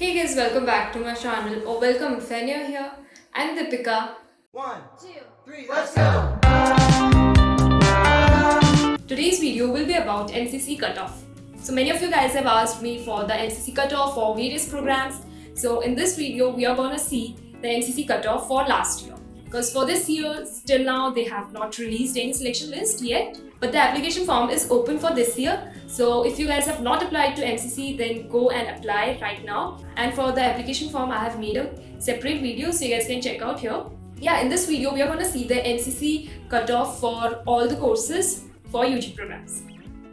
Hey guys, welcome back to my channel or welcome if you're here. I'm Deepika. One, two, three, let's go! Today's video will be about NCC cutoff. So many of you guys have asked me for the NCC cutoff for various programs. So in this video, we are gonna see the NCC cutoff for last year. Because for this year, still now they have not released any selection list yet. But the application form is open for this year. So if you guys have not applied to NCC, then go and apply right now. And for the application form, I have made a separate video so you guys can check out here. Yeah, in this video, we are gonna see the NCC cutoff for all the courses for UG programs.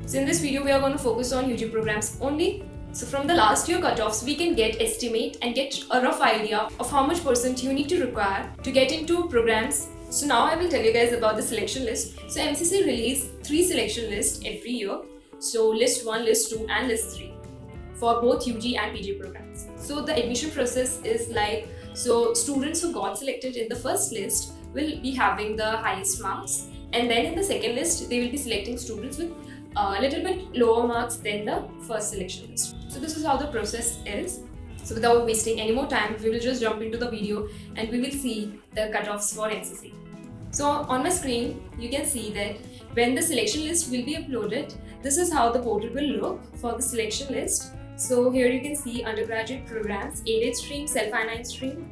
So in this video, we are going to focus on UG programs only. So from the last year cutoffs, we can estimate and get a rough idea of how much percent you need to require to get into programs. So now I will tell you guys about the selection list. So MCC release 3 selection lists every year. So list 1, list 2 and list 3 for both UG and PG programs. So the admission process is like, so students who got selected in the first list will be having the highest marks, and then in the second list they will be selecting students with a little bit lower marks than the first selection list. So this is how the process is. So without wasting any more time, we will just jump into the video and we will see the cutoffs for NCC. So on my screen, you can see that when the selection list will be uploaded, this is how the portal will look for the selection list. So here you can see undergraduate programs, aided stream, self-financed stream.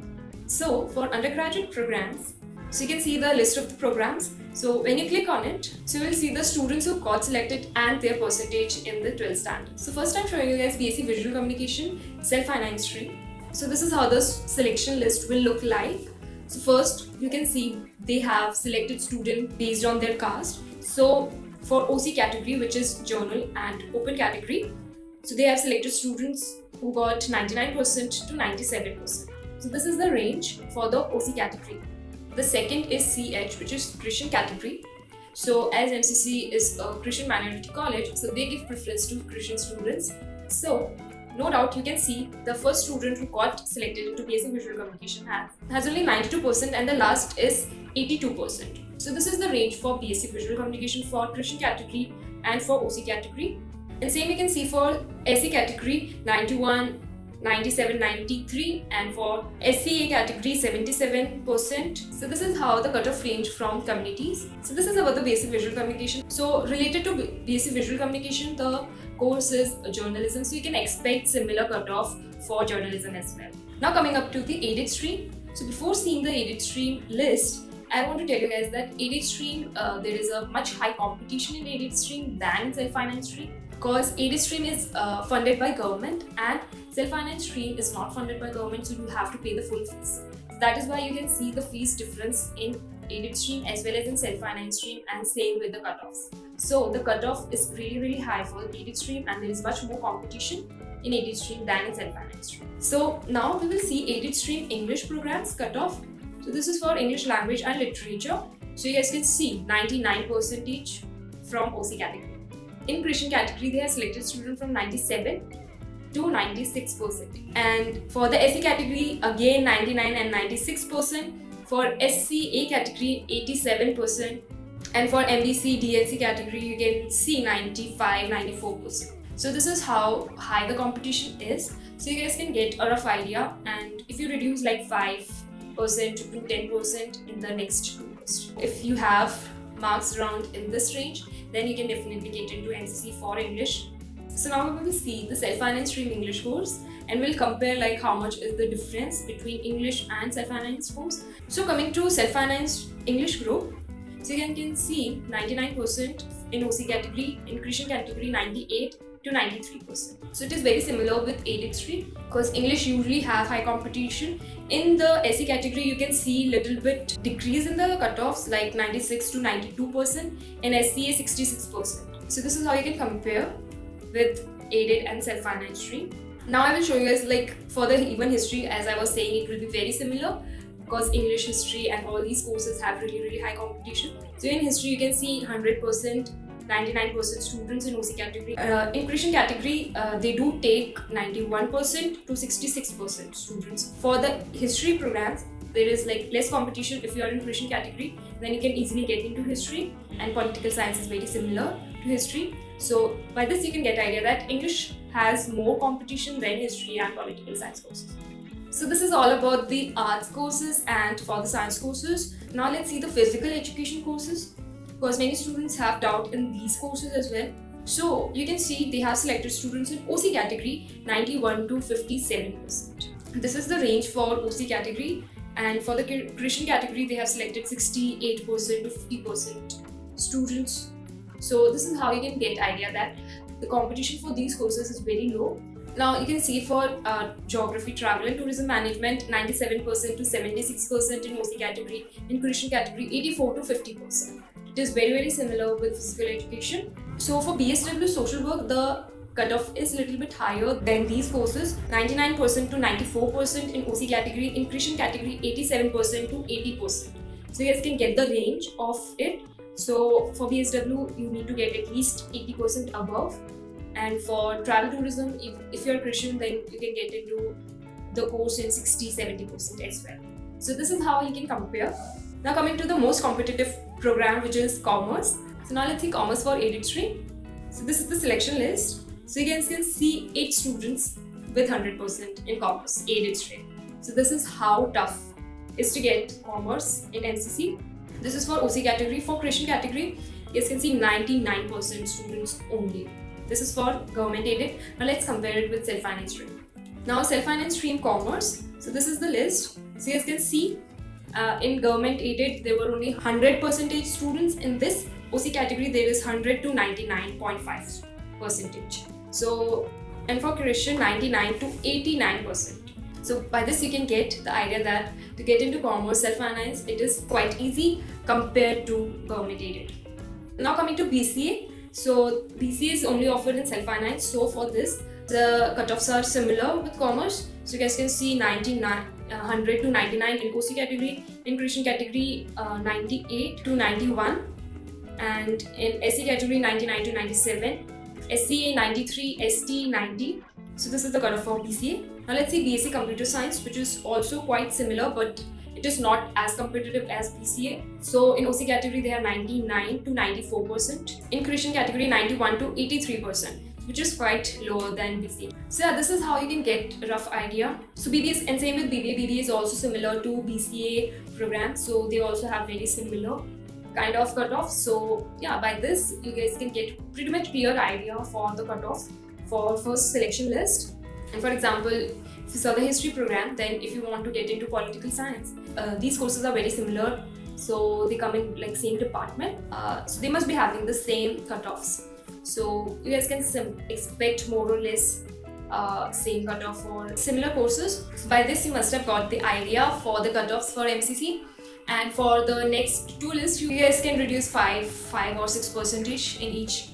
So for undergraduate programs, so you can see the list of the programs. So when you click on it, so you will see the students who got selected and their percentage in the 12th standard. So first I'm showing you guys BSc Visual Communication, self-financed stream. So this is how the selection list will look like. So first you can see they have selected student based on their caste. So for OC category, which is journal and open category, so they have selected students who got 99% to 97%. So this is the range for the OC category. The second is CH, which is Christian category. So as MCC is a Christian minority college, so they give preference to Christian students. So no doubt you can see the first student who got selected into BSc Visual Communication has only 92% and the last is 82%. So this is the range for BSc Visual Communication for Christian category and for OC category. And same you can see for SC category 91, 97, 93, and for SCA category 77%. So this is how the cutoff range from communities. So this is about the basic visual communication. So related to basic visual communication, the course is journalism. So you can expect similar cutoff for journalism as well. Now coming up to the aided stream. So before seeing the aided stream list, I want to tell you guys that aided stream, there is a much high competition in aided stream than in self-finance stream. Because aided stream is funded by government and self-finance stream is not funded by government, so you have to pay the full fees. So that is why you can see the fees difference in aided stream as well as in self-finance stream, and same with the cutoffs. So the cutoff is really high for aided stream and there is much more competition in aided stream than in self-finance stream. So now we will see aided stream English programs cutoff. So this is for English language and literature. So you guys can see 99% from OC category. In Christian category, they have selected students from 97 to 96%. And for the SC category, again 99 and 96%. For SCA category, 87%. And for MBC, DNC category, you can see 95, 94%. So this is how high the competition is. So you guys can get a rough idea. And if you reduce like 5% to 10% in the next 2 years. If you have marks around in this range, then you can definitely get into NCC for English. So now we will see the self-finance stream English course and we'll compare like how much is the difference between English and self-finance course. So coming to self-finance English group, so you can see 99% in OC category, in Christian category 98 to 93%. So it is very similar with aided stream because English usually have high competition. In the SC category, you can see little bit decrease in the cutoffs like 96 to 92% and SCA 66%. So this is how you can compare with aided and self-finance stream. Now I will show you guys like for the even history, as I was saying, it will be very similar because English, history and all these courses have really high competition. So in history, you can see 100%, 99% students in OC category. In Christian category, they do take 91% to 66% students. For the history programs, there is like less competition. If you are in Christian category, then you can easily get into history, and political science is very similar to history. So by this you can get idea that English has more competition than history and political science courses. So this is all about the arts courses and for the science courses. Now let's see the physical education courses, because many students have doubt in these courses as well. So you can see they have selected students in OC category 91 to 57%. This is the range for OC category, and for the Christian category they have selected 68% to 50% students. So this is how you can get idea that the competition for these courses is very low. Now you can see for geography, travel and tourism management 97% to 76% in OC category, in Christian category 84 to 50%. It is very similar with physical education. So for BSW social work, the cutoff is a little bit higher than these courses, 99% to 94% in OC category, in Christian category 87% to 80%. So you guys can get the range of it. So for BSW you need to get at least 80% above, and for travel tourism, if you're a Christian, then you can get into the course in 60-70% as well. So this is how you can compare. Now coming to the most competitive program, which is commerce. So now let's see commerce for aided stream. So this is the selection list. So you can still see 8 students with 100% in commerce aided stream. So this is how tough it is to get commerce in NCC. This is for OC category. For Christian category, you can see 99% students only. This is for government aided. Now let's compare it with self-finance stream. Now self-finance stream commerce. So this is the list. So you can see in government aided there were only 100% students. In this OC category there is 100 to 99.5%. So, and for Christian 99 to 89%. So by this you can get the idea that to get into commerce self-finance, it is quite easy compared to government aided. Now coming to BCA. So BCA is only offered in self-finance. So for this, the cutoffs are similar with commerce. So you guys can see 100 to 99 in OC category, in Christian category 98 to 91, and in SC category 99 to 97, SCA 93, ST 90. So this is the cutoff for BCA. Now let's see BSc Computer Science, which is also quite similar, but it is not as competitive as BCA. So in OC category they are 99 to 94%. In Christian category 91 to 83%, which is quite lower than BCA. So yeah, this is how you can get a rough idea. So BBA, and same with BBA. BBA is also similar to BCA program. So they also have very similar kind of cutoffs. So yeah, by this you guys can get pretty much clear idea for the cutoffs for first selection list. And for example, if you saw the history program, then if you want to get into political science, these courses are very similar. So they come in like same department. So they must be having the same cutoffs. So you guys can expect more or less same cutoff for similar courses. So by this you must have got the idea for the cutoffs for MCC. And for the next two lists, you guys can reduce 5 or 6% in each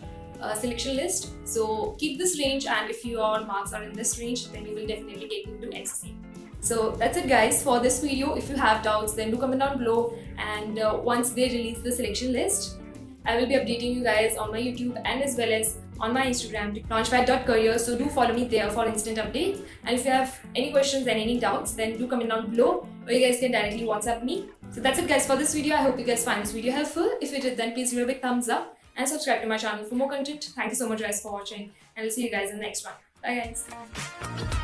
selection list. So keep this range, and if your marks are in this range, then you will definitely get into NCC. So that's it guys for this video. If you have doubts, then do comment down below, and once they release the selection list, I will be updating you guys on my YouTube and as well as on my Instagram, launchpad.career. So do follow me there for instant updates. And if you have any questions and any doubts, then do comment down below, or you guys can directly WhatsApp me. So that's it guys for this video. I hope you guys find this video helpful. If you did, then please give a big thumbs up and subscribe to my channel for more content. Thank you so much guys for watching, and I'll see you guys in the next one. Bye guys.